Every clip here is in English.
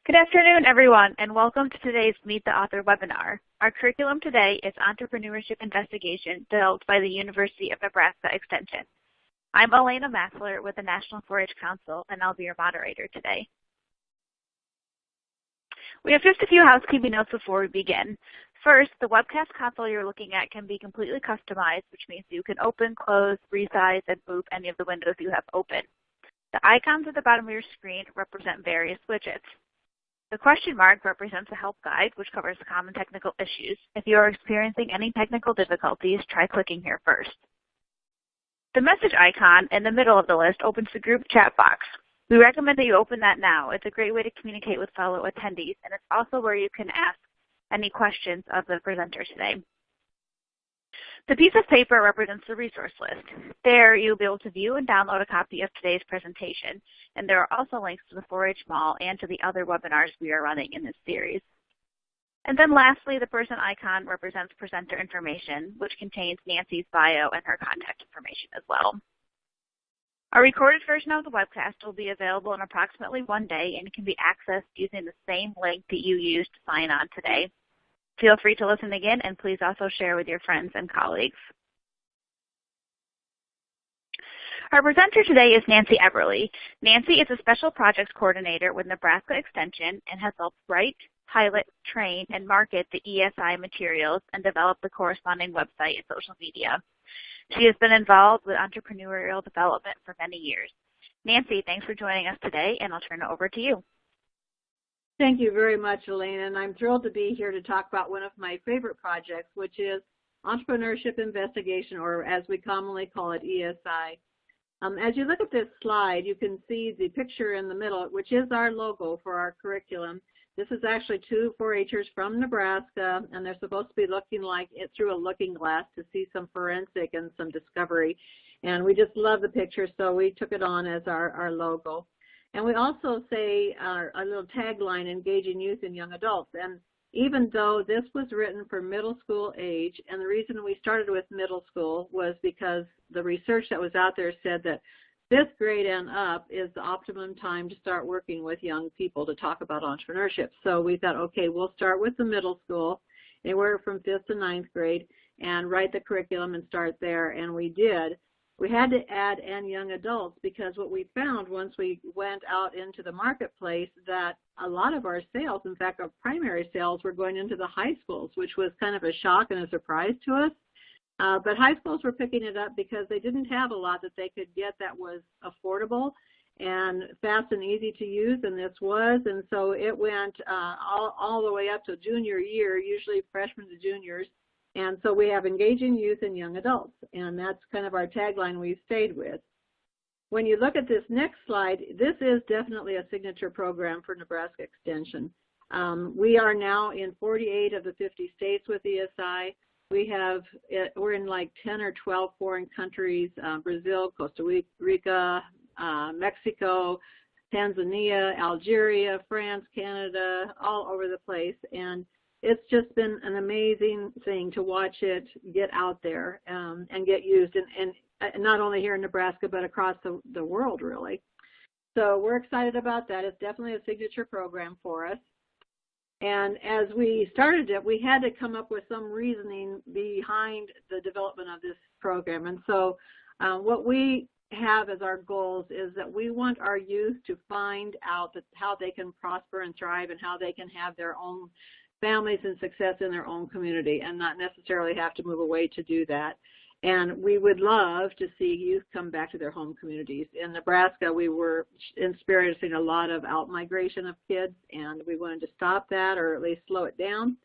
Good afternoon, everyone, and welcome to today's Meet the Author webinar. Our curriculum today is Entrepreneurship Investigation, developed by the University of Nebraska Extension. I'm Elena Massler with the National 4-H Council, and I'll be your moderator today. We have just a few housekeeping notes before we begin. First, the webcast console you're looking at can be completely customized, which means you can open, close, resize, and move any of the windows you have open. The icons at the bottom of your screen represent various widgets. The question mark represents a help guide, which covers common technical issues. If you are experiencing any technical difficulties, try clicking here first. The message icon in the middle of the list opens the group chat box. We recommend that you open that now. It's a great way to communicate with fellow attendees, and it's also where you can ask any questions of the presenter today. The piece of paper represents the resource list. There, you'll be able to view and download a copy of today's presentation, and there are also links to the 4-H Mall and to the other webinars we are running in this series. And then lastly, the person icon represents presenter information, which contains Nancy's bio and her contact information as well. A recorded version of the webcast will be available in approximately 1 day and can be accessed using the same link that you used to sign on today. Feel free to listen again, and please also share with your friends and colleagues. Our presenter today is Nancy Everly. Nancy is a Special Projects Coordinator with Nebraska Extension and has helped write, pilot, train, and market the ESI materials and develop the corresponding website and social media. She has been involved with entrepreneurial development for many years. Nancy, thanks for joining us today, and I'll turn it over to you. Thank you very much, Elena, and I'm thrilled to be here to talk about one of my favorite projects, which is Entrepreneurship Investigation, or as we commonly call it, ESI. As you look at this slide, you can see the picture in the middle, which is our logo for our curriculum. This is actually two 4-Hers from Nebraska, and they're supposed to be looking like it through a looking glass to see some forensic and some discovery. And we just love the picture, so we took it on as our logo. And we also say our little tagline, engaging youth and young adults. And even though this was written for middle school age, and the reason we started with middle school was because the research that was out there said that 5th grade and up is the optimum time to start working with young people to talk about entrepreneurship. So we thought, okay, we'll start with the middle school, anywhere from 5th to 9th grade, and write the curriculum and start there, and we did. We had to add and young adults because what we found once we went out into the marketplace that a lot of our sales, in fact, our primary sales were going into the high schools, which was kind of a shock and a surprise to us. But high schools were picking it up because they didn't have a lot that they could get that was affordable and fast and easy to use, and this was. And so it went all the way up to junior year, usually freshmen to juniors. And so we have engaging youth and young adults, and that's kind of our tagline we've stayed with. When you look at this next slide, this is definitely a signature program for Nebraska Extension. We are now in 48 of the 50 states with ESI. We're in like 10 or 12 foreign countries, Brazil, Costa Rica, Mexico, Tanzania, Algeria, France, Canada, all over the place. And it's just been an amazing thing to watch it get out there and get used, and not only here in Nebraska, but across the world, really. So we're excited about that. It's definitely a signature program for us. And as we started it, we had to come up with some reasoning behind the development of this program. And so what we have as our goals is that we want our youth to find out how they can prosper and thrive and how they can have their own families and success in their own community and not necessarily have to move away to do that. And we would love to see youth come back to their home communities. In Nebraska, we were experiencing a lot of out-migration of kids, and we wanted to stop that or at least slow it down.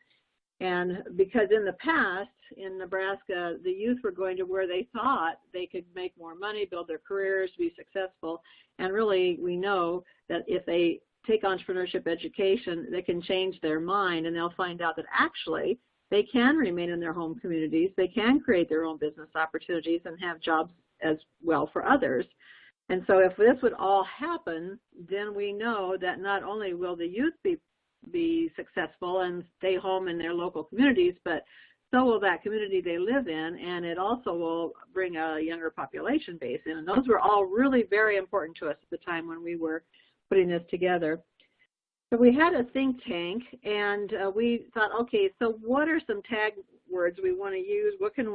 And because in the past, in Nebraska, the youth were going to where they thought they could make more money, build their careers, be successful. And really, we know that if they take entrepreneurship education, they can change their mind, and they'll find out that actually they can remain in their home communities, they can create their own business opportunities and have jobs as well for others. And so if this would all happen, then we know that not only will the youth be successful and stay home in their local communities, but so will that community they live in, and it also will bring a younger population base in. And those were all really very important to us at the time when we were putting this together. So we had a think tank, and we thought, okay, so what are some tag words we want to use? What do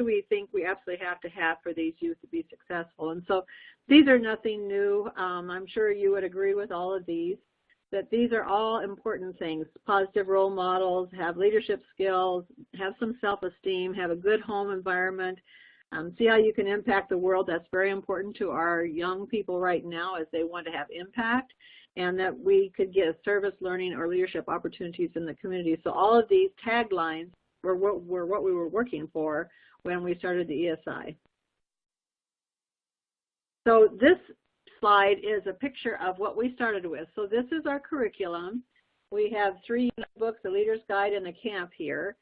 we think we absolutely have to have for these youth to be successful? And so these are nothing new. I'm sure you would agree with all of these, that these are all important things. Positive role models, have leadership skills, have some self-esteem, have a good home environment, see how you can impact the world. That's very important to our young people right now as they want to have impact, and that we could get service, learning, or leadership opportunities in the community. So all of these taglines were what we were working for when we started the ESI. So this slide is a picture of what we started with. So this is our curriculum. We have 3 books, the Leader's Guide and the Camp here.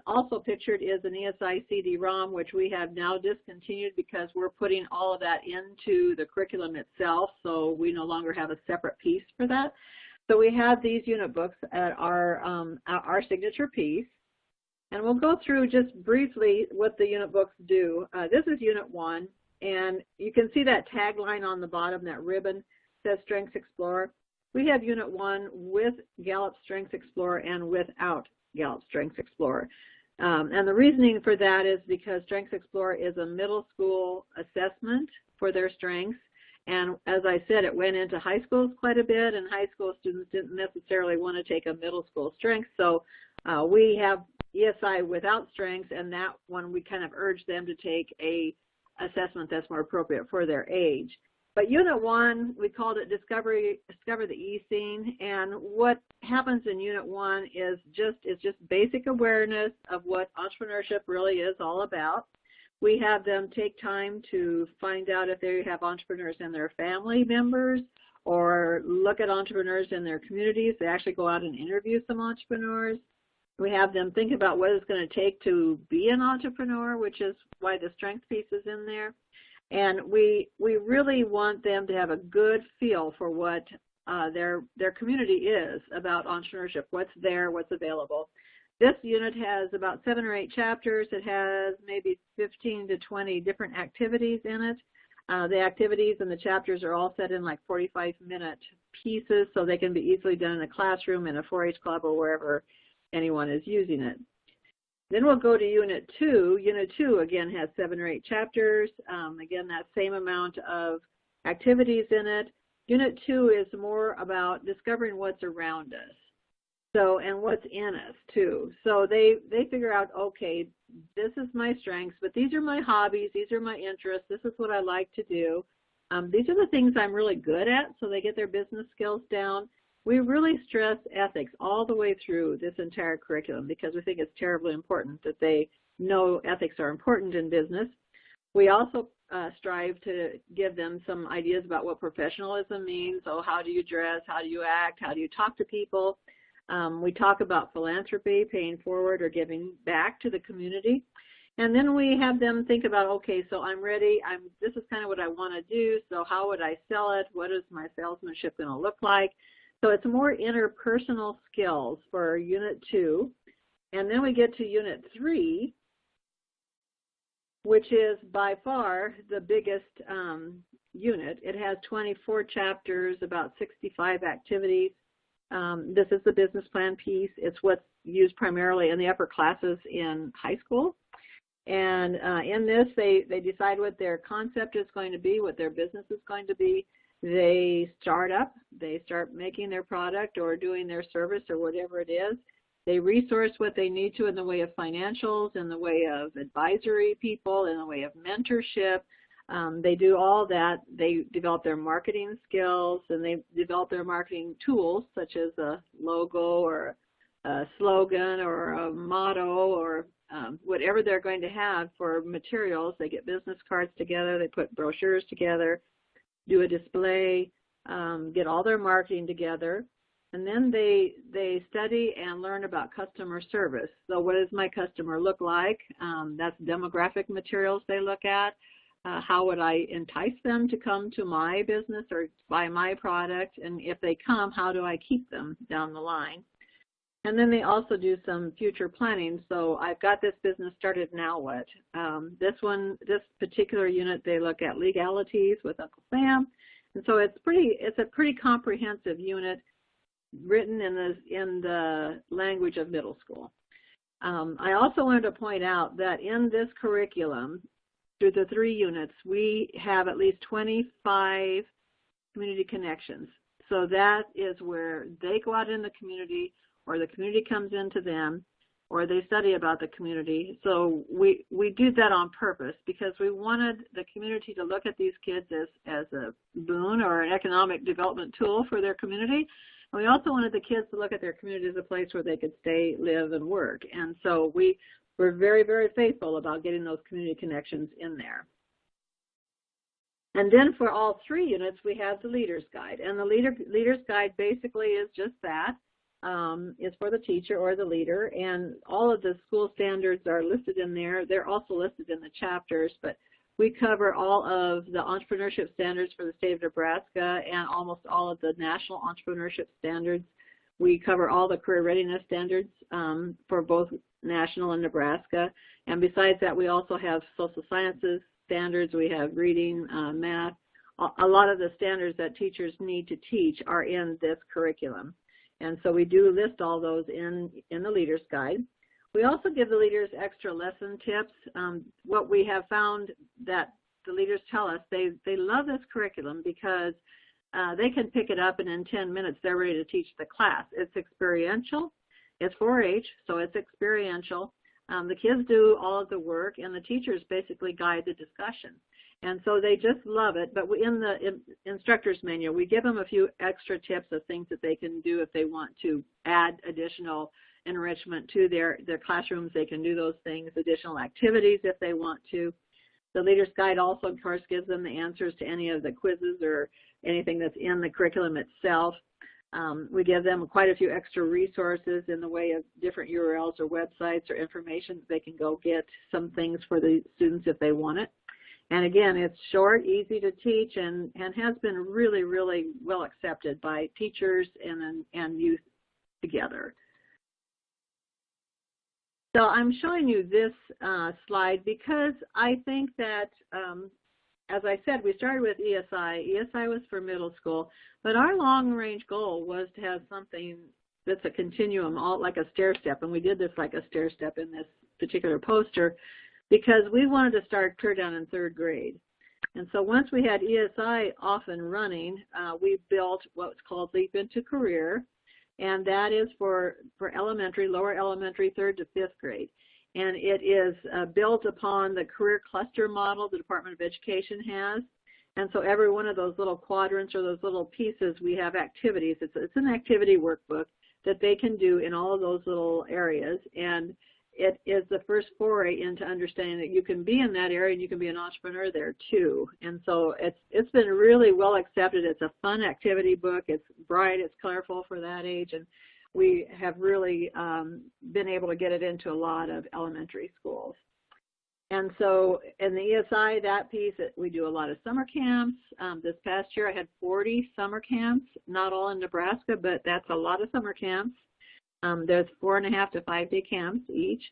Also pictured is an ESI CD-ROM, which we have now discontinued because we're putting all of that into the curriculum itself, so we no longer have a separate piece for that. So we have these unit books at our signature piece, and we'll go through just briefly what the unit books do. This is Unit 1, and you can see that tagline on the bottom, that ribbon says Strengths Explorer. We have Unit 1 with Gallup Strengths Explorer and without Gallup Strengths Explorer. And the reasoning for that is because Strengths Explorer is a middle school assessment for their strengths. And as I said, it went into high schools quite a bit, and high school students didn't necessarily want to take a middle school strength. So we have ESI without strengths, and that one we kind of urge them to take a assessment that's more appropriate for their age. But Unit 1, we called it Discover the E-Scene, and what happens in Unit 1 is just basic awareness of what entrepreneurship really is all about. We have them take time to find out if they have entrepreneurs in their family members or look at entrepreneurs in their communities. They actually go out and interview some entrepreneurs. We have them think about what it's going to take to be an entrepreneur, which is why the strength piece is in there. And we really want them to have a good feel for what their community is about entrepreneurship, what's there, what's available. This unit has about 7 or 8 chapters. It has maybe 15 to 20 different activities in it. The activities and the chapters are all set in like 45-minute pieces, so they can be easily done in a classroom, in a 4-H club, or wherever anyone is using it. Then we'll go to Unit 2. Unit 2, again, has 7 or 8 chapters. Again, that same amount of activities in it. Unit 2 is more about discovering what's around us, and what's in us, too. So they figure out, okay, this is my strengths, but these are my hobbies, these are my interests, this is what I like to do. These are the things I'm really good at, so they get their business skills down. We really stress ethics all the way through this entire curriculum because we think it's terribly important that they know ethics are important in business. We also strive to give them some ideas about what professionalism means. So how do you dress? How do you act? How do you talk to people? We talk about philanthropy, paying forward or giving back to the community. And then we have them think about, okay, so I'm ready. This is kind of what I want to do. So how would I sell it? What is my salesmanship going to look like? So it's more interpersonal skills for Unit 2. And then we get to Unit 3, which is by far the biggest unit. It has 24 chapters, about 65 activities. This is the business plan piece. It's what's used primarily in the upper classes in high school. And in this, they decide what their concept is going to be, what their business is going to be. They start making their product or doing their service or whatever it is. They resource what they need to in the way of financials, in the way of advisory people, in the way of mentorship. They do all that. They develop their marketing skills, and they develop their marketing tools, such as a logo or a slogan or a motto or whatever they're going to have for materials. They get business cards together. They put brochures together, do a display, get all their marketing together, and then they study and learn about customer service. So what does my customer look like? That's demographic materials they look at. How would I entice them to come to my business or buy my product? And if they come, how do I keep them down the line? And then they also do some future planning. So I've got this business started, now what? This particular unit, they look at legalities with Uncle Sam. And so it's a pretty comprehensive unit. written in the language of middle school. I also wanted to point out that in this curriculum, through the 3 units, we have at least 25 community connections. So that is where they go out in the community, or the community comes into them, or they study about the community. So we did that on purpose because we wanted the community to look at these kids as a boon or an economic development tool for their community. And we also wanted the kids to look at their community as a place where they could stay, live, and work. And so we were very, very faithful about getting those community connections in there. And then for all 3 units, we have the Leader's Guide. And the Leader's Guide basically is just that. Is for the teacher or the leader, and all of the school standards are listed in there. They're also listed in the chapters, but we cover all of the entrepreneurship standards for the state of Nebraska and almost all of the national entrepreneurship standards. We cover all the career readiness standards for both national and Nebraska, and besides that, we also have social sciences standards. We have reading, math. A lot of the standards that teachers need to teach are in this curriculum. And so we do list all those in the Leader's Guide. We also give the leaders extra lesson tips. What we have found that the leaders tell us, they love this curriculum because they can pick it up and in 10 minutes they're ready to teach the class. It's experiential. It's 4-H, so it's experiential. The kids do all of the work, and the teachers basically guide the discussion. And so they just love it. But in the instructor's manual, we give them a few extra tips of things that they can do if they want to add additional enrichment to their classrooms. They can do those things, additional activities if they want to. The Leader's Guide also, of course, gives them the answers to any of the quizzes or anything that's in the curriculum itself. We give them quite a few extra resources in the way of different URLs or websites or information that they can go get some things for the students if they want it. And again, it's short, easy to teach, and has been really, really well accepted by teachers and youth together. So I'm showing you this slide because I think that, as I said, we started with ESI. ESI was for middle school, but our long-range goal was to have something that's a continuum, all like a stair step, and we did this like a stair step in this particular poster, because we wanted to start clear down in 3rd grade. And so once we had ESI off and running, we built what's called Leap into Career, and that is for elementary, lower elementary, 3rd to 5th grade. And it is built upon the career cluster model the Department of Education has. And so every one of those little quadrants or those little pieces, we have activities. It's an activity workbook that they can do in all of those little areas. And it is the first foray into understanding that you can be in that area and you can be an entrepreneur there too. And so it's been really well accepted. It's a fun activity book. It's bright, it's colorful for that age, and we have really been able to get it into a lot of elementary schools. And so in the ESI, that piece, we do a lot of summer camps. This past year I had 40 summer camps, not all in Nebraska, but that's a lot of summer camps. There's 4.5 to 5-day camps each.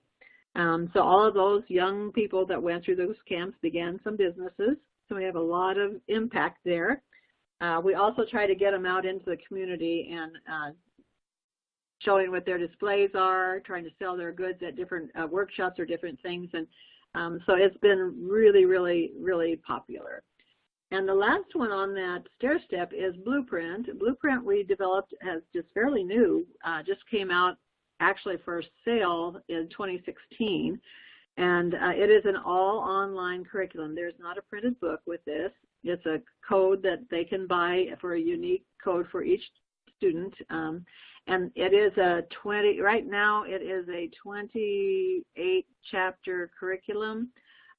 So all of those young people that went through those camps began some businesses. So we have a lot of impact there. We also try to get them out into the community and showing what their displays are, trying to sell their goods at different workshops or different things. And so it's been really, really, really popular. And the last one on that stair step is Blueprint. Blueprint we developed as just fairly new, just came out actually for sale in 2016. And it is an all online curriculum. There's not a printed book with this. It's a code that they can buy for a unique code for each student. And it is right now it is a 28 chapter curriculum.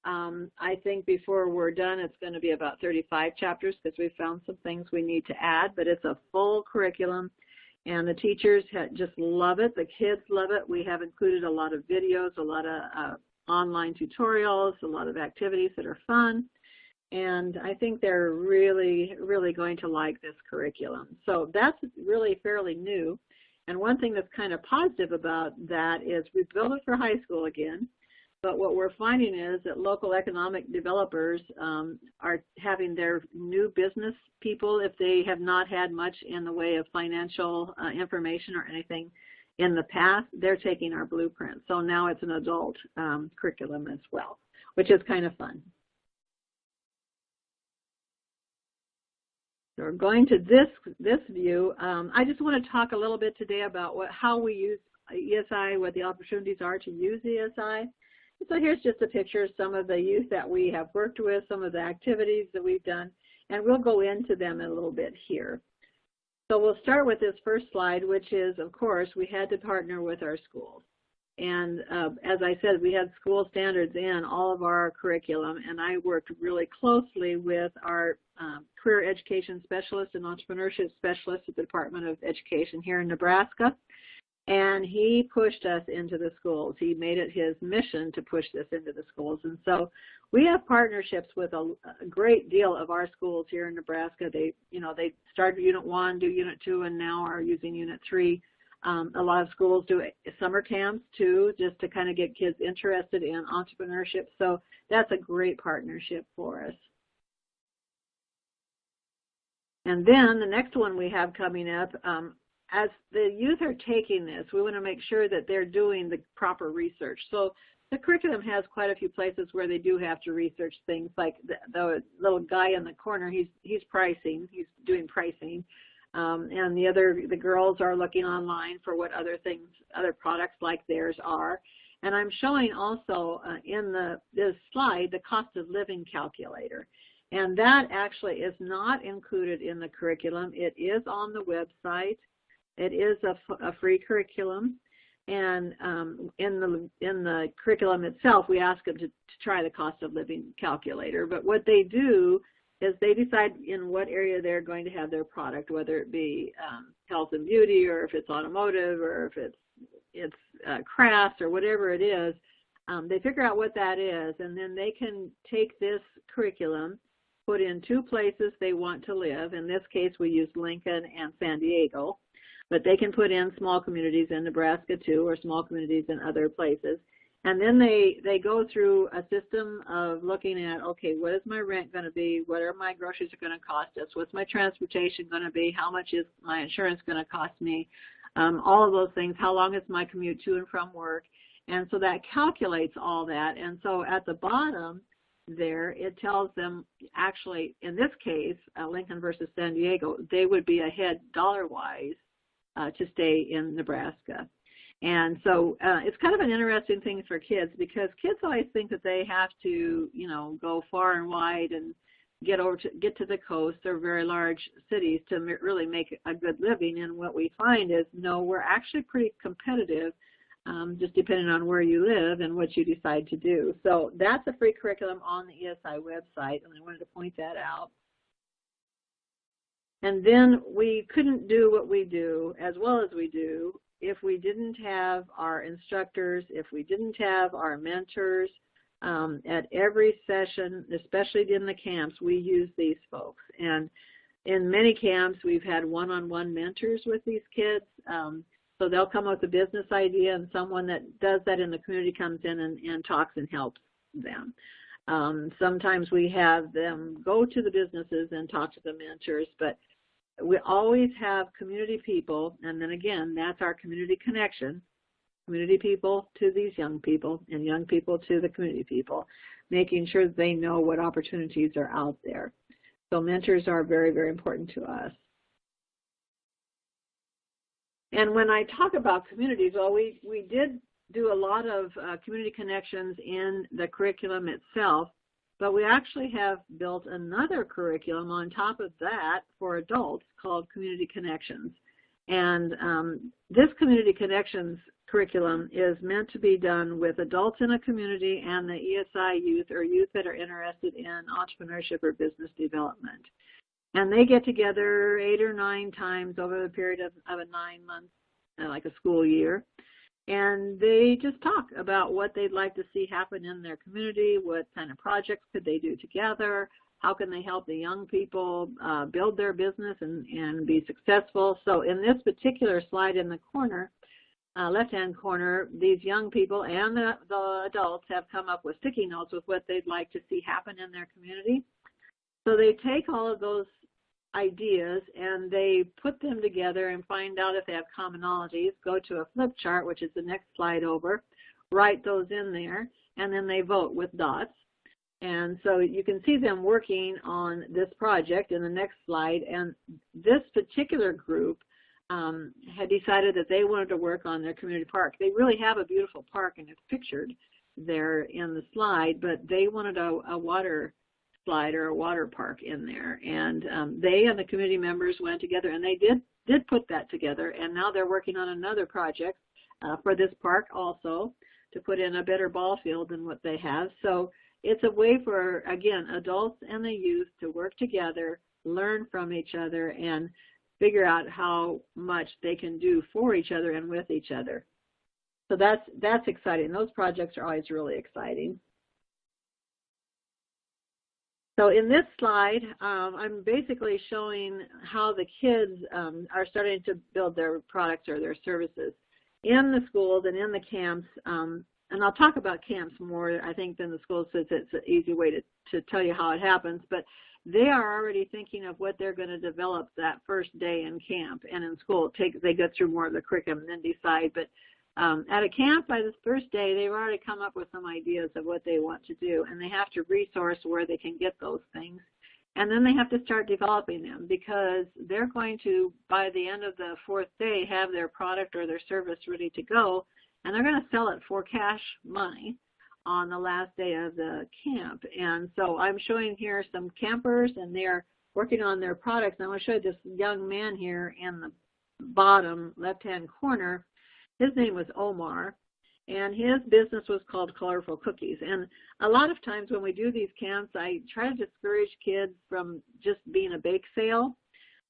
I think before we're done, it's going to be about 35 chapters because we found some things we need to add, but it's a full curriculum, and the teachers just love it. The kids love it. We have included a lot of videos, a lot of online tutorials, a lot of activities that are fun, and I think they're really, really going to like this curriculum. So that's really fairly new, and one thing that's kind of positive about that is we built it for high school again. But what we're finding is that local economic developers are having their new business people, if they have not had much in the way of financial information or anything in the past, they're taking our blueprint. So now it's an adult curriculum as well, which is kind of fun. So we're going to this view. I just want to talk a little bit today about how we use ESI, what the opportunities are to use ESI. So here's just a picture of some of the youth that we have worked with, some of the activities that we've done, and we'll go into them a little bit here. So we'll start with this first slide, which is, of course, we had to partner with our schools. And as I said, we had school standards in all of our curriculum, and I worked really closely with our career education specialist and entrepreneurship specialist at the Department of Education here in Nebraska. And he pushed us into the schools. He made it his mission to push this into the schools. And so we have partnerships with a great deal of our schools here in Nebraska. They started Unit 1, do Unit 2, and now are using Unit 3. A lot of schools do summer camps too, just to kind of get kids interested in entrepreneurship. So that's a great partnership for us. And then the next one we have coming up, as the youth are taking this, we want to make sure that they're doing the proper research. So the curriculum has quite a few places where they do have to research things, like the little guy in the corner, he's pricing, he's doing pricing. And the girls are looking online for what other things, other products like theirs are. And I'm showing also in this slide the cost of living calculator. And that actually is not included in the curriculum. It is on the website. It is a free curriculum, and in the curriculum itself, we ask them to try the cost of living calculator. But what they do is they decide in what area they're going to have their product, whether it be health and beauty, or if it's automotive, or if it's crafts, or whatever it is. They figure out what that is, and then they can take this curriculum, put in 2 places they want to live. In this case, we use Lincoln and San Diego. But they can put in small communities in Nebraska too, or small communities in other places. And then they go through a system of looking at, okay, what is my rent going to be? What are my groceries going to cost us? What's my transportation going to be? How much is my insurance going to cost me? All of those things. How long is my commute to and from work? And so that calculates all that. And so at the bottom there, it tells them, actually, in this case, Lincoln versus San Diego, they would be ahead dollar-wise to stay in Nebraska. And so it's kind of an interesting thing for kids, because kids always think that they have to, go far and wide and get to the coast or very large cities to really make a good living. And what we find is, no, we're actually pretty competitive, just depending on where you live and what you decide to do. So that's a free curriculum on the ESI website, and I wanted to point that out. And then we couldn't do what we do as well as we do if we didn't have our instructors, if we didn't have our mentors. At every session, especially in the camps, we use these folks. And in many camps, we've had one-on-one mentors with these kids. So they'll come up with a business idea, and someone that does that in the community comes in and talks and helps them. Sometimes we have them go to the businesses and talk to the mentors, but we always have community people, and then again, that's our community connection, community people to these young people, and young people to the community people, making sure that they know what opportunities are out there. So mentors are very, very important to us. And when I talk about communities, well, we did do a lot of community connections in the curriculum itself, but we actually have built another curriculum on top of that for adults called Community Connections. And this Community Connections curriculum is meant to be done with adults in a community and the ESI youth, or youth that are interested in entrepreneurship or business development. And they get together 8 or 9 times over the period of a 9 months, like a school year. And they just talk about what they'd like to see happen in their community, what kind of projects could they do together, how can they help the young people build their business and be successful. So in this particular slide in the corner, left-hand corner, these young people and the adults have come up with sticky notes with what they'd like to see happen in their community. So they take all of those ideas and they put them together and find out if they have commonalities, go to a flip chart, which is the next slide over, write those in there, and then they vote with dots. And so you can see them working on this project in the next slide. And this particular group had decided that they wanted to work on their community park. They really have a beautiful park, and it's pictured there in the slide, but they wanted a water slide or a water park in there. And they and the community members went together, and they did put that together. And now they're working on another project for this park also to put in a better ball field than what they have. So it's a way for, again, adults and the youth to work together, learn from each other, and figure out how much they can do for each other and with each other. So that's exciting. Those projects are always really exciting. So in this slide, I'm basically showing how the kids are starting to build their products or their services in the schools and in the camps. And I'll talk about camps more, I think, than the schools, since it's an easy way to tell you how it happens. But they are already thinking of what they're going to develop that first day in camp. And in school, they go through more of the curriculum and then decide. But at a camp, by the first day, they've already come up with some ideas of what they want to do. And they have to resource where they can get those things. And then they have to start developing them, because they're going to, by the end of the fourth day, have their product or their service ready to go. And they're going to sell it for cash money on the last day of the camp. And so I'm showing here some campers, and they're working on their products. And I want to show you this young man here in the bottom left-hand corner. His name was Omar, and his business was called Colorful Cookies. And a lot of times when we do these camps, I try to discourage kids from just being a bake sale.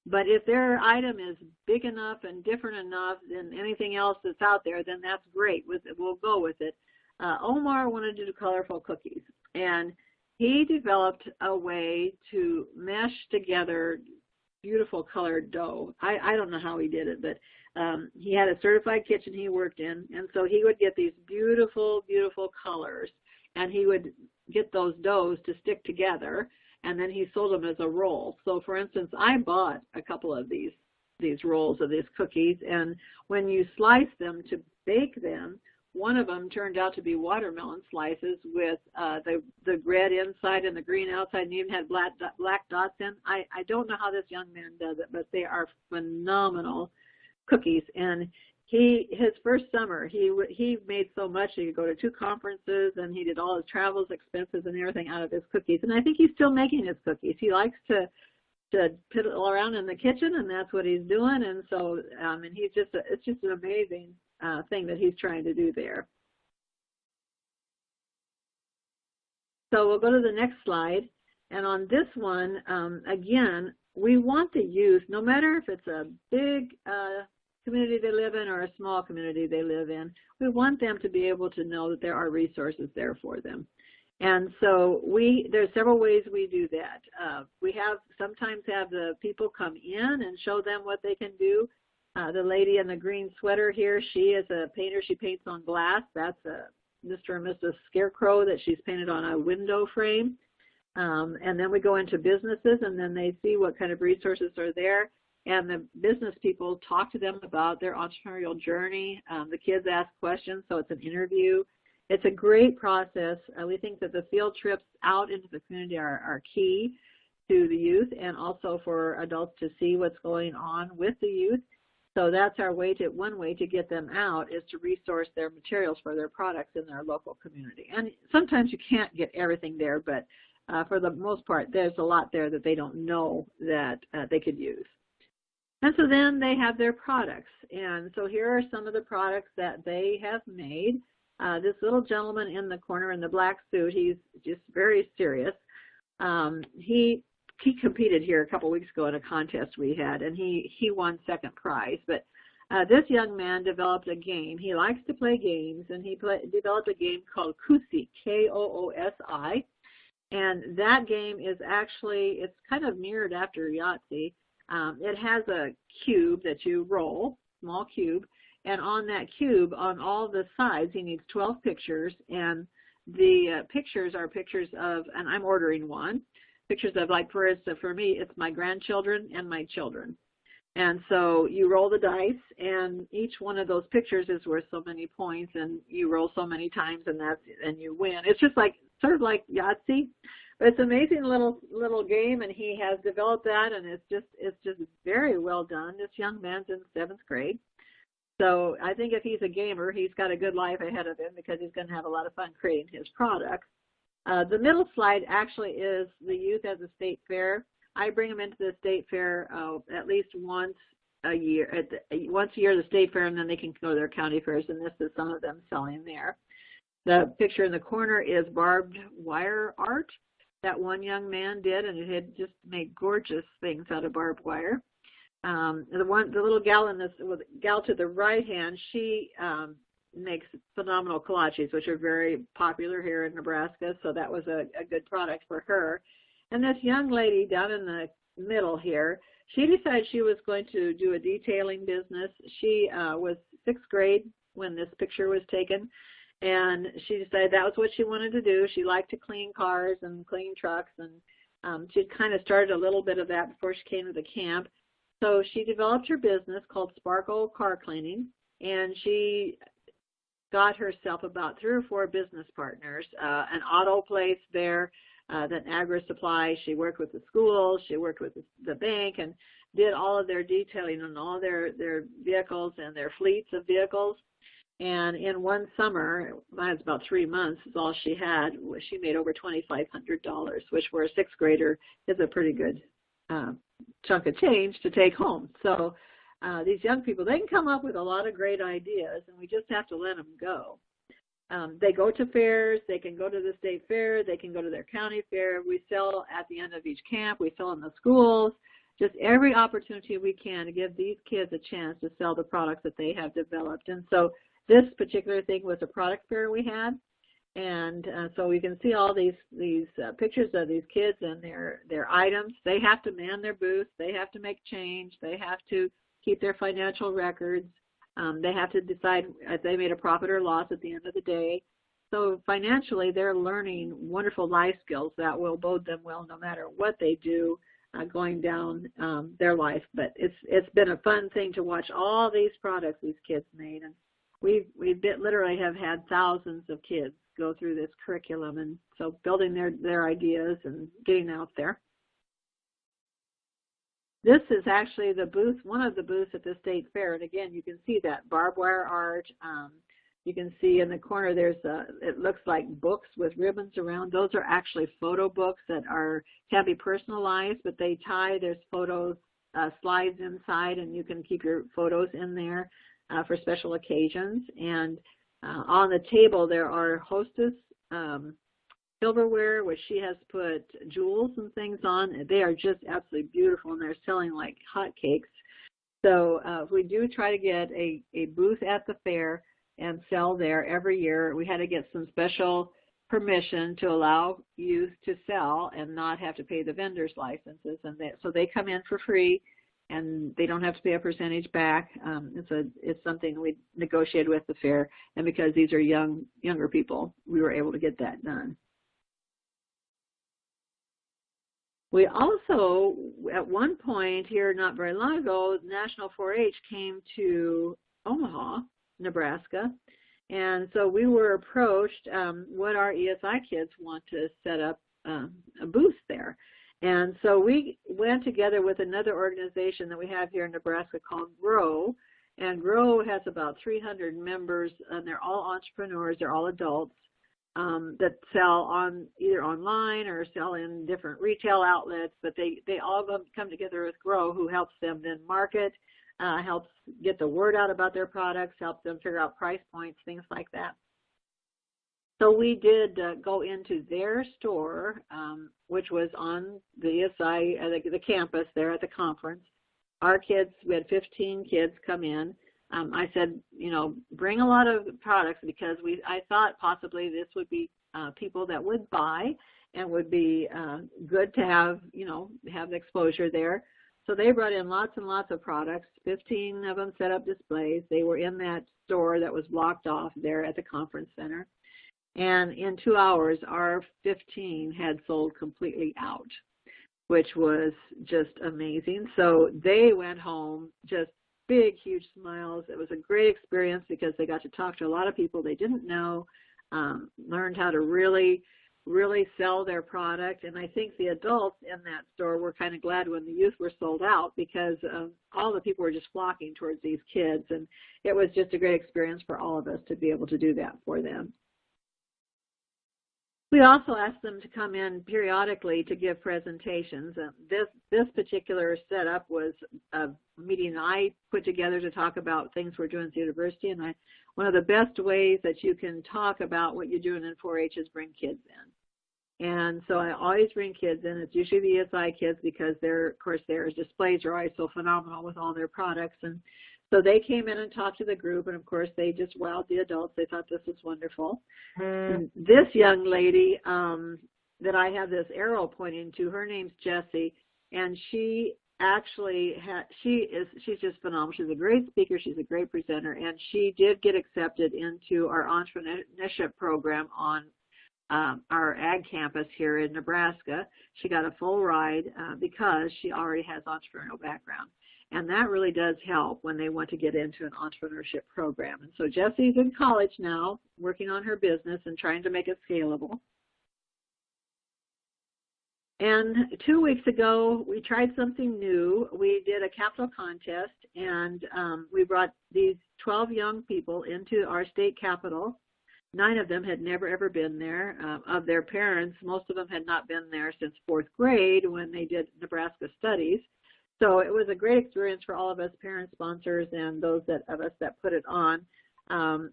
But if their item is big enough and different enough than anything else that's out there, then that's great. We'll go with it. Omar wanted to do colorful cookies, and he developed a way to mesh together beautiful colored dough. I don't know how he did it, but he had a certified kitchen he worked in, and so he would get these beautiful, beautiful colors, and he would get those doughs to stick together, and then he sold them as a roll. So, for instance, I bought a couple of these rolls of these cookies, and when you slice them to bake them, one of them turned out to be watermelon slices with the red inside and the green outside, and even had black dots in. I don't know how this young man does it, but they are phenomenal cookies. And his first summer, he made so much he could go to 2 conferences, and he did all his travels, expenses, and everything out of his cookies. And I think he's still making his cookies. He likes to piddle around in the kitchen, and that's what he's doing. And so, and it's just an amazing thing that he's trying to do there. So we'll go to the next slide. And on this one, again, we want the youth, no matter if it's a big community they live in or a small community they live in, we want them to be able to know that there are resources there for them. And so there's several ways we do that. We sometimes have the people come in and show them what they can do. The lady in the green sweater here, she is a painter. She paints on glass. That's a Mr. and Mrs. Scarecrow that she's painted on a window frame. And then we go into businesses, and then they see what kind of resources are there. And the business people talk to them about their entrepreneurial journey. The kids ask questions, so it's an interview. It's a great process. We think that the field trips out into the community are key to the youth, and also for adults to see what's going on with the youth. So that's our one way to get them out is to resource their materials for their products in their local community. And sometimes you can't get everything there, but for the most part, there's a lot there that they don't know that they could use. And so then they have their products. And so here are some of the products that they have made. This little gentleman in the corner in the black suit, he's just very serious. He competed here a couple weeks ago in a contest we had, and he won second prize. But this young man developed a game. He likes to play games, and he developed a game called Koosi, K-O-O-S-I. And that game is actually, it's kind of mirrored after Yahtzee. It has a cube that you roll, small cube, And on that cube, on all the sides, he needs 12 pictures, and the pictures are pictures of, and I'm ordering one, pictures of, like, for instance, for me, it's my grandchildren and my children. And so you roll the dice, and each one of those pictures is worth so many points, and you roll so many times, and you win. It's just like, sort of like Yahtzee, but it's an amazing little game, and he has developed that, and it's just very well done. This young man's in 7th grade. So I think if he's a gamer, he's got a good life ahead of him because he's going to have a lot of fun creating his products. The middle slide actually is the youth at the state fair. I bring them into the state fair at least once a year. Once a year, the state fair, and then they can go to their county fairs, and this is some of them selling there. The picture in the corner is barbed wire art that one young man did, and it had just made gorgeous things out of barbed wire. The little gal gal to the right hand, she makes phenomenal collages, which are very popular here in Nebraska. So that was a good product for her. And this young lady down in the middle here, she decided she was going to do a detailing business. She was 6th grade when this picture was taken, and she decided that was what she wanted to do. She liked to clean cars and clean trucks, and she kind of started a little bit of that before she came to the camp. So she developed her business called Sparkle Car Cleaning, and she got herself about 3 or 4 business partners, an auto place there, then Agri Supply. She worked with the schools, she worked with the bank, and did all of their detailing on all their vehicles and their fleets of vehicles. And in one summer, that was about 3 months, is all she had. She made over $2,500, which for a 6th grader is a pretty good chunk of change to take home. So these young people, they can come up with a lot of great ideas, and we just have to let them go. They go to fairs, they can go to the state fair, they can go to their county fair. We sell at the end of each camp, we sell in the schools, just every opportunity we can to give these kids a chance to sell the products that they have developed. And so this particular thing was a product fair we had, and so we can see all these pictures of these kids and their items. They have to man their booths, they have to make change, they have to keep their financial records. They have to decide if they made a profit or loss at the end of the day. So financially, they're learning wonderful life skills that will bode them well no matter what they do going down their life. But it's been a fun thing to watch all these products these kids made. And we literally have had thousands of kids go through this curriculum, and so building their ideas and getting out there. This is actually the booth, one of the booths at the state fair, and again, you can see that barbed wire art. You can see in the corner there's it looks like books with ribbons around. Those are actually photo books that can be personalized, but they there's photos, slides inside, and you can keep your photos in there for special occasions. And on the table there are Hostess silverware, which she has put jewels and things on. They are just absolutely beautiful, and they're selling like hotcakes. So we do try to get a booth at the fair and sell there every year. We had to get some special permission to allow youth to sell and not have to pay the vendor's licenses. And so they come in for free, and they don't have to pay a percentage back. It's something we negotiated with the fair, and because these are younger people, we were able to get that done. We also, at one point here not very long ago, National 4-H came to Omaha, Nebraska, and so we were approached, would our ESI kids want to set up a booth there? And so we went together with another organization that we have here in Nebraska called GROW, and GROW has about 300 members, and they're all entrepreneurs, they're all adults, that sell either online or sell in different retail outlets, but they all come together with GROW, who helps them then market, helps get the word out about their products, helps them figure out price points, things like that. So we did go into their store, which was on the ESI, the campus there at the conference. Our kids, we had 15 kids come in. I said, bring a lot of products, because I thought possibly this would be people that would buy and would be good to have, have the exposure there. So they brought in lots and lots of products. 15 of them set up displays. They were in that store that was blocked off there at the conference center. And in 2 hours, our 15 had sold completely out, which was just amazing. So they went home just big, huge smiles. It was a great experience because they got to talk to a lot of people they didn't know, learned how to really sell their product. And I think the adults in that store were kind of glad when the youth were sold out because all the people were just flocking towards these kids. And it was just a great experience for all of us to be able to do that for them. We also asked them to come in periodically to give presentations. This particular setup was a meeting I put together to talk about things we're doing at the university. And one of the best ways that you can talk about what you're doing in 4-H is bring kids in. And so I always bring kids in. It's usually the ESI kids because of course, their displays are always so phenomenal with all their products. And so they came in and talked to the group, and of course they just wowed the adults. They thought this was wonderful. And this young lady that I have this arrow pointing to, her name's Jessie, and she actually she's just phenomenal. She's a great speaker, she's a great presenter, and she did get accepted into our entrepreneurship program on our ag campus here in Nebraska. She got a full ride because she already has entrepreneurial background. And that really does help when they want to get into an entrepreneurship program. And so Jessie's in college now, working on her business and trying to make it scalable. And 2 weeks ago, we tried something new. We did a capital contest, and we brought these 12 young people into our state capitol. 9 of them had never, ever been there. Of their parents, most of them had not been there since 4th grade when they did Nebraska studies. So it was a great experience for all of us parents, sponsors, and those of us that put it on.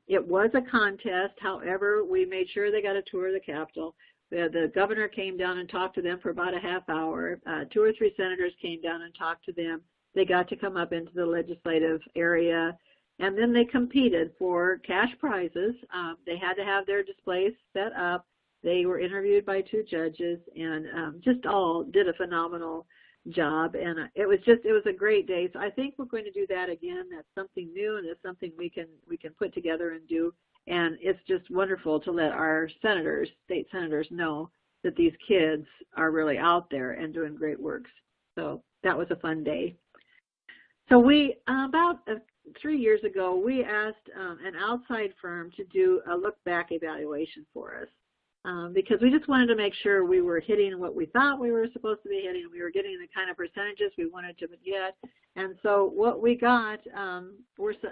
It was a contest. However, we made sure they got a tour of the Capitol. The governor came down and talked to them for about a half hour. 2 or 3 senators came down and talked to them. They got to come up into the legislative area, and then they competed for cash prizes. They had to have their displays set up. They were interviewed by 2 judges, and just all did a phenomenal job, and it was a great day. So I think we're going to do that again. That's something new, and it's something we can put together and do. And it's just wonderful to let our state senators know that these kids are really out there and doing great works. So that was a fun day. So we about 3 years ago, we asked an outside firm to do a look back evaluation for us. Because we just wanted to make sure we were hitting what we thought we were supposed to be hitting. We were getting the kind of percentages we wanted to get. And so what we got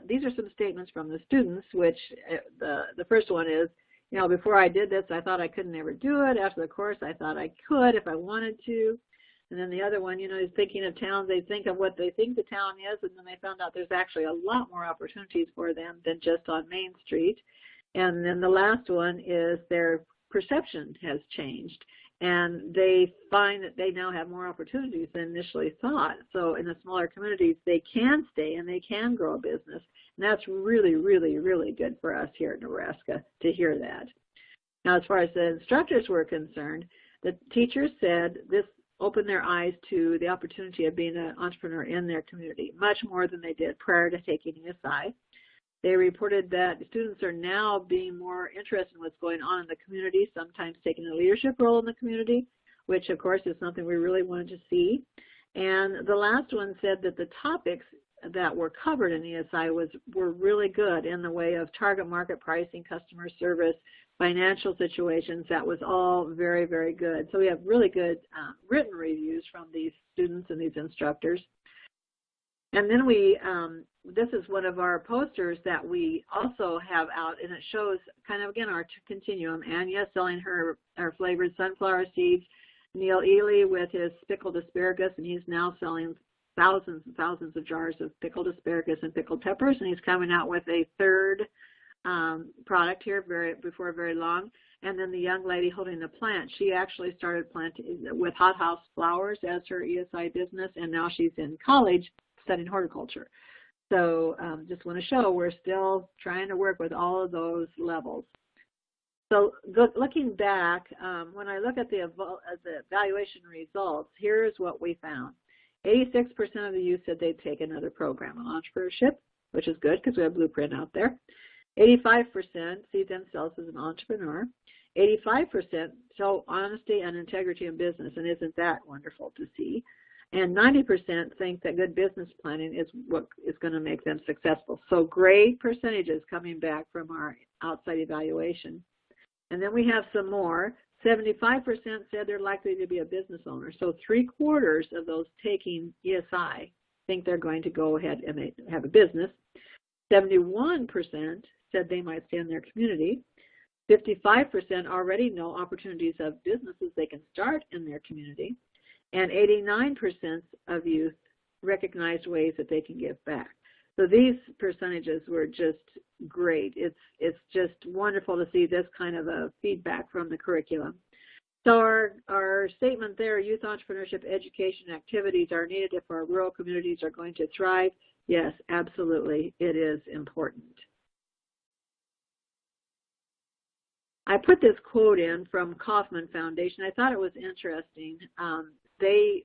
these are some statements from the students, which the first one is, before I did this, I thought I couldn't ever do it. After the course, I thought I could if I wanted to. And then the other one, is thinking of towns. They think of what they think the town is, and then they found out there's actually a lot more opportunities for them than just on Main Street. And then the last one is their perception has changed, and they find that they now have more opportunities than initially thought. So in the smaller communities, they can stay and they can grow a business. And that's really, really, really good for us here in Nebraska to hear that. Now, as far as the instructors were concerned, the teachers said this opened their eyes to the opportunity of being an entrepreneur in their community, much more than they did prior to taking ESI. They reported that students are now being more interested in what's going on in the community, sometimes taking a leadership role in the community, which of course is something we really wanted to see. And the last one said that the topics that were covered in ESI were really good in the way of target market pricing, customer service, financial situations. That was all very, very good. So we have really good written reviews from these students and these instructors. And then this is one of our posters that we also have out, and it shows kind of, again, our continuum. Anya selling her flavored sunflower seeds, Neil Ely with his pickled asparagus, and he's now selling thousands and thousands of jars of pickled asparagus and pickled peppers, and he's coming out with a 3rd product here before very long. And then the young lady holding the plant, she actually started planting with hothouse flowers as her ESI business, and now she's in college studying horticulture. So just want to show we're still trying to work with all of those levels. So looking back, when I look at the evaluation results, here's what we found. 86% of the youth said they'd take another program on entrepreneurship, which is good because we have Blueprint out there. 85% see themselves as an entrepreneur. 85% show honesty and integrity in business, and isn't that wonderful to see? And 90% think that good business planning is what is going to make them successful. So great percentages coming back from our outside evaluation. And then we have some more. 75% said they're likely to be a business owner. So 3/4 of those taking ESI think they're going to go ahead and have a business. 71% said they might stay in their community. 55% already know opportunities of businesses they can start in their community. And 89% of youth recognized ways that they can give back. So these percentages were just great. It's just wonderful to see this kind of a feedback from the curriculum. So our statement there, youth entrepreneurship education activities are needed if our rural communities are going to thrive. Yes, absolutely, it is important. I put this quote in from Kauffman Foundation. I thought it was interesting. They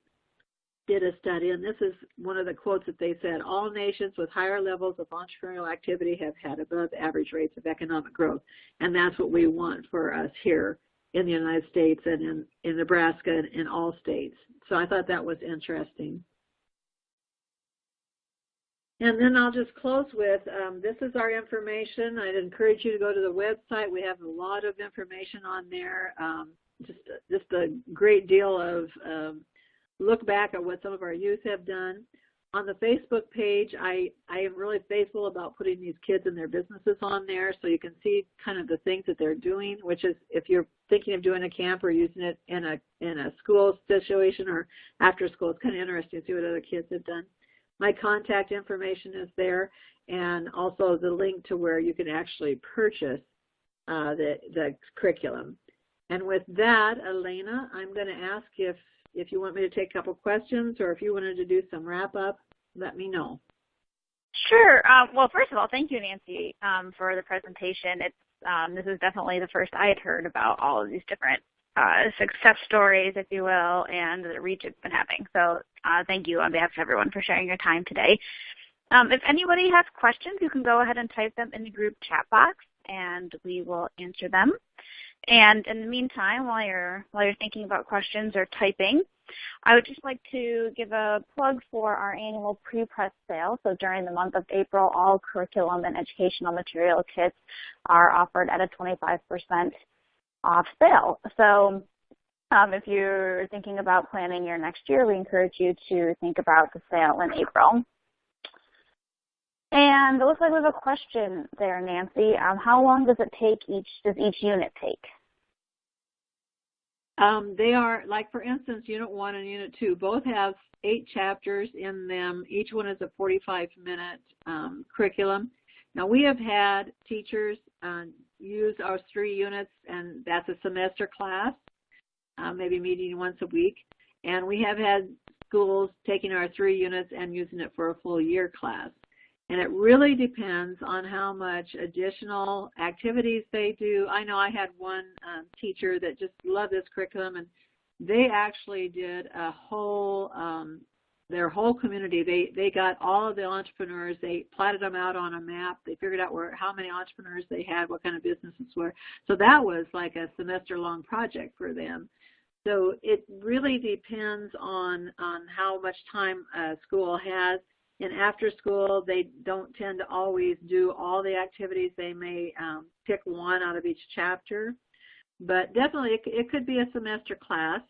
did a study, and this is one of the quotes that they said: all nations with higher levels of entrepreneurial activity have had above average rates of economic growth. And that's what we want for us here in the United States and in Nebraska and in all states. So I thought that was interesting. And then I'll just close with, this is our information. I'd encourage you to go to the website. We have a lot of information on there, just a great deal of look back at what some of our youth have done. On the Facebook page, I am really faithful about putting these kids and their businesses on there so you can see kind of the things that they're doing, which is if you're thinking of doing a camp or using it in a school situation or after school, it's kind of interesting to see what other kids have done. My contact information is there, and also the link to where you can actually purchase the curriculum. And with that, Elena, I'm going to ask if you want me to take a couple questions or if you wanted to do some wrap-up, let me know. Sure. Well, first of all, thank you, Nancy, for the presentation. This is definitely the first I had heard about all of these different success stories, if you will, and the reach it's been having. So thank you on behalf of everyone for sharing your time today. If anybody has questions, you can go ahead and type them in the group chat box, and we will answer them. And in the meantime, while you're thinking about questions or typing, I would just like to give a plug for our annual pre-press sale. So during the month of April, all curriculum and educational material kits are offered at a 25% off sale. So if you're thinking about planning your next year, we encourage you to think about the sale in April. And it looks like we have a question there, Nancy. How long does each unit take? They are, like for instance, Unit 1 and Unit 2 both have 8 chapters in them. Each one is a 45-minute curriculum. Now we have had teachers use our 3 units, and that's a semester class, maybe meeting once a week. And we have had schools taking our 3 units and using it for a full year class. And it really depends on how much additional activities they do. I know I had one teacher that just loved this curriculum, and they actually did a whole, their whole community. They got all of the entrepreneurs. They plotted them out on a map. They figured out how many entrepreneurs they had, what kind of businesses were. So that was like a semester-long project for them. So it really depends on how much time a school has. And after school, they don't tend to always do all the activities. They may pick one out of each chapter. But definitely, it could be a semester class.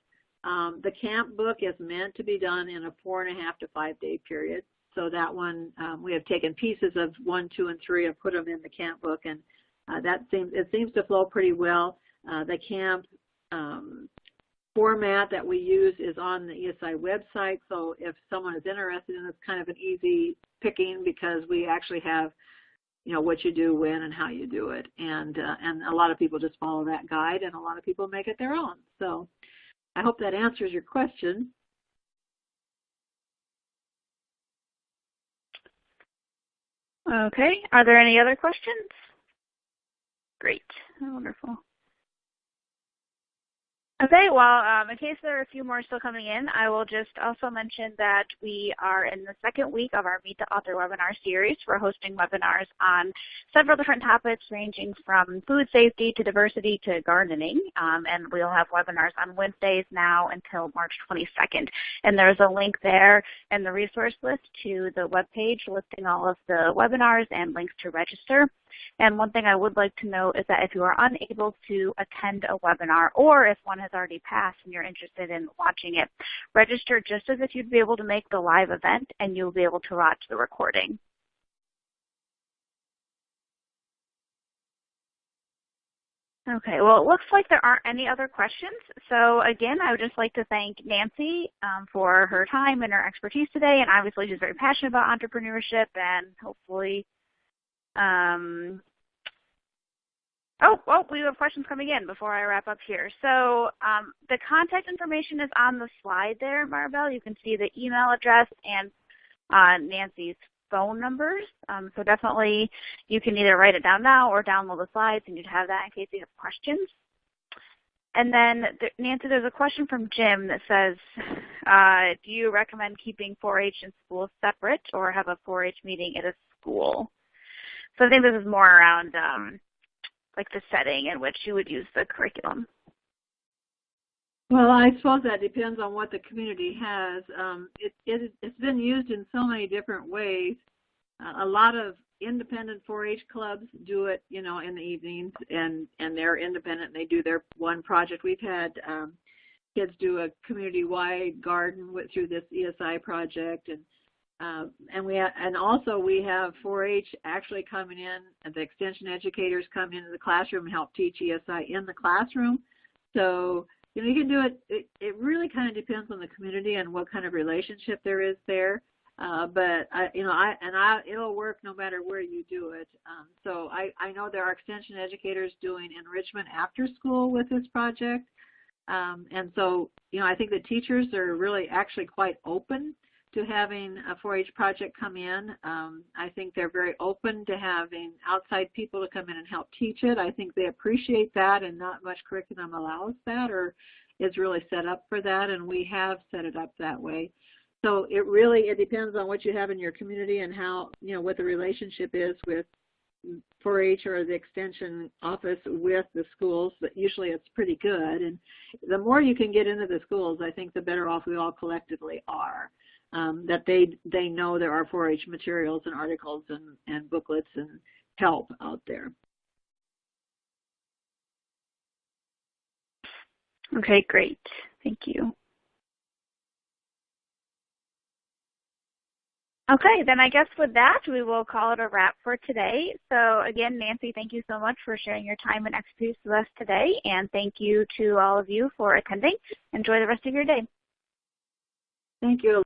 The camp book is meant to be done in a 4.5 to 5 day period. So that one, we have taken pieces of 1, 2, and 3 and put them in the camp book, and it seems to flow pretty well. The camp format that we use is on the ESI website, so if someone is interested in it, it's kind of an easy picking because we actually have, what you do, when, and how you do it, and a lot of people just follow that guide, and a lot of people make it their own. So I hope that answers your question. Okay. Are there any other questions? Great. Wonderful. Okay, well, in case there are a few more still coming in, I will just also mention that we are in the second week of our Meet the Author webinar series. We're hosting webinars on several different topics ranging from food safety to diversity to gardening, and we'll have webinars on Wednesdays now until March 22nd. And there's a link there in the resource list to the webpage listing all of the webinars and links to register. And one thing I would like to note is that if you are unable to attend a webinar, or if one has already passed and you're interested in watching it, register just as if you'd be able to make the live event, and you'll be able to watch the recording. Okay, well, it looks like there aren't any other questions. So again, I would just like to thank Nancy for her time and her expertise today. And obviously she's very passionate about entrepreneurship, and hopefully we have questions coming in before I wrap up here. So the contact information is on the slide there, Maribel. You can see the email address and Nancy's phone numbers. So definitely you can either write it down now or download the slides, and you'd have that in case you have questions. And then, Nancy, there's a question from Jim that says, do you recommend keeping 4-H in schools separate or have a 4-H meeting at a school? So I think this is more around like the setting in which you would use the curriculum. Well, I suppose that depends on what the community has. It's been used in so many different ways. A lot of independent 4-H clubs do it, you know, in the evenings, and they're independent and they do their one project. We've had kids do a community-wide garden through this ESI project, and also we have 4-H actually coming in, and the extension educators come into the classroom and help teach ESI in the classroom. So, you know, you can do it. It really kind of depends on the community and what kind of relationship there is there. But it'll work no matter where you do it. So I know there are extension educators doing enrichment after school with this project. And so, you know, I think the teachers are really actually quite open to having a 4-H project come in. I think they're very open to having outside people to come in and help teach it. I think they appreciate that, and not much curriculum allows that or is really set up for that, and we have set it up that way. So it depends on what you have in your community and how, you know, what the relationship is with 4-H or the extension office with the schools, but usually it's pretty good. And the more you can get into the schools, I think the better off we all collectively are. That they know there are 4-H materials and articles and booklets and help out there. Okay, great. Thank you. Okay, then I guess with that, we will call it a wrap for today. So again, Nancy, thank you so much for sharing your time and expertise with us today, and thank you to all of you for attending. Enjoy the rest of your day. Thank you.